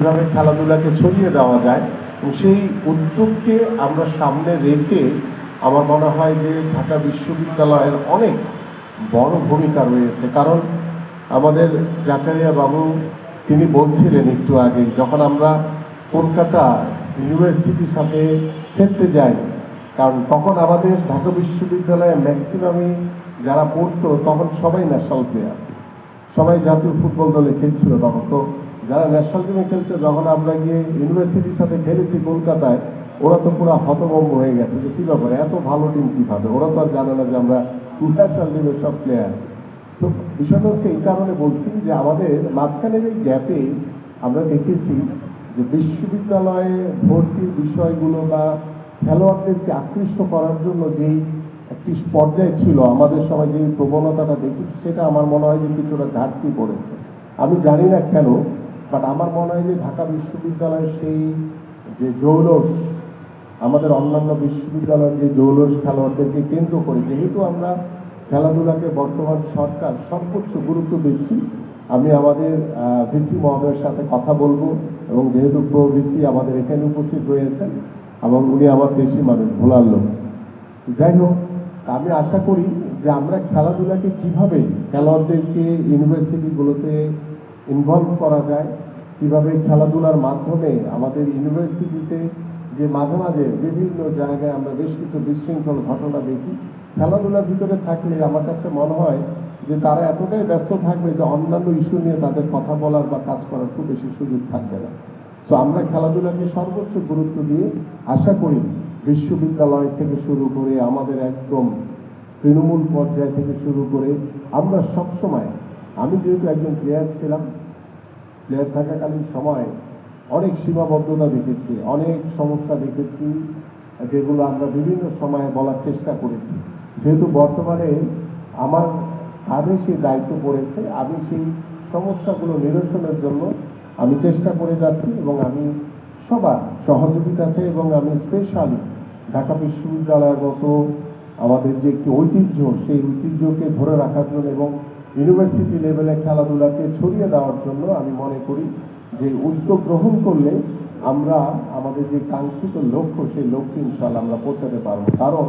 কিভাবে খেলাধুলাকে ছড়িয়ে দেওয়া যায় এবং সেই উদ্যোগকে আমরা সামনে রেখে আমার মনে হয় যে ঢাকা বিশ্ববিদ্যালয়ের অনেক বড় ভূমিকা রয়েছে। কারণ আমাদের জাকারিয়া বাবু তিনি বলছিলেন একটু আগে, যখন আমরা কলকাতা ইউনিভার্সিটির সাথে খেলতে যাই, কারণ তখন আমাদের ঢাকা বিশ্ববিদ্যালয়ে ম্যাক্সিমামই যারা পড়তো তখন সবাই ন্যাশনাল প্লেয়ার, সবাই জাতীয় ফুটবল দলে খেলছিল। তখন তো যারা ন্যাশনাল টিমে খেলছে, যখন আমরা গিয়ে ইউনিভার্সিটির সাথে খেলেছি কলকাতায়, ওরা তো পুরো হতভম্ব হয়ে গেছে যে কী ব্যাপারে এত ভালো টিম কীভাবে, ওরা তো আর জানে না যে আমরা ন্যাশনাল টিমের সব প্লেয়ার। সো বিষয়টা হচ্ছে এই কারণে বলছি যে আমাদের মাঝখানের এই গ্যাপে আমরা দেখেছি যে বিশ্ববিদ্যালয়ে ভর্তির বিষয়গুলো বা খেলোয়াড়দেরকে আকৃষ্ট করার জন্য যেই একটি পর্যায়ে ছিল আমাদের সময়, যে প্রবণতাটা দেখেছি, সেটা আমার মনে হয় যে কিছুটা ঘাটতি পড়েছে। আমি জানি না কেন, বাট আমার মনে হয় যে ঢাকা বিশ্ববিদ্যালয়ের সেই যে জৌলস, আমাদের অন্যান্য বিশ্ববিদ্যালয়ের যে জৌলস খেলোয়াড়দেরকে কেন্দ্র করে, যেহেতু আমরা খেলাধুলাকে বর্তমান সরকার সর্বোচ্চ গুরুত্ব দিচ্ছি, আমি আমাদের ভিসি মহোদয়ের সাথে কথা বলবো, এবং যেহেতু প্রো ভিসি আমাদের এখানে উপস্থিত রয়েছেন এবং উনি আমার দেশি মানুষ, ভোলার লোক। যাই হোক, আমি আশা করি যে আমরা খেলাধুলাকে কিভাবে খেলোয়াড়দেরকে ইউনিভার্সিটিগুলোতে ইনভলভ করা যায়, কিভাবে খেলাধুলার মাধ্যমে আমাদের ইউনিভার্সিটিতে যে মাঝে মাঝে বিভিন্ন জায়গায় আমরা বেশ কিছু বিশৃঙ্খল ঘটনা দেখি, খেলাধুলার ভিতরে থাকলে আমার কাছে মনে হয় যে তারা এতটাই ব্যস্ত থাকবে যে অন্যান্য ইস্যু নিয়ে তাদের কথা বলার বা কাজ করার খুব বেশি সুযোগ থাকবে না। সো আমরা খেলাধুলাকে সর্বোচ্চ গুরুত্ব দিয়ে আশা করি বিশ্ববিদ্যালয় থেকে শুরু করে আমাদের একদম তৃণমূল পর্যায় থেকে শুরু করে আমরা সবসময়, আমি যেহেতু একজন প্লেয়ার ছিলাম, প্লেয়ার থাকাকালীন সময় অনেক সীমাবদ্ধতা দেখেছি, অনেক সমস্যা দেখেছি, যেগুলো আমরা বিভিন্ন সময়ে বলার চেষ্টা করেছি। যেহেতু বর্তমানে আমার কাঁধে সেই দায়িত্ব পড়েছে, আমি সেই সমস্যাগুলো নিরসনের জন্য আমি চেষ্টা করে যাচ্ছি, এবং আমি সবার সহযোগিতা আছে, এবং আমি স্পেশালি ঢাকা বিশ্ববিদ্যালয়ের মতো আমাদের যে একটি ঐতিহ্য, সেই ঐতিহ্যকে ধরে রাখার জন্য এবং ইউনিভার্সিটি লেভেলে খেলাধুলাকে ছড়িয়ে দেওয়ার জন্য আমি মনে করি যে উদ্যোগ গ্রহণ করলে আমরা আমাদের যে কাঙ্ক্ষিত লক্ষ্য, সেই লক্ষ্যে ইনশাআল্লাহ আমরা পৌঁছাতে পারবো। কারণ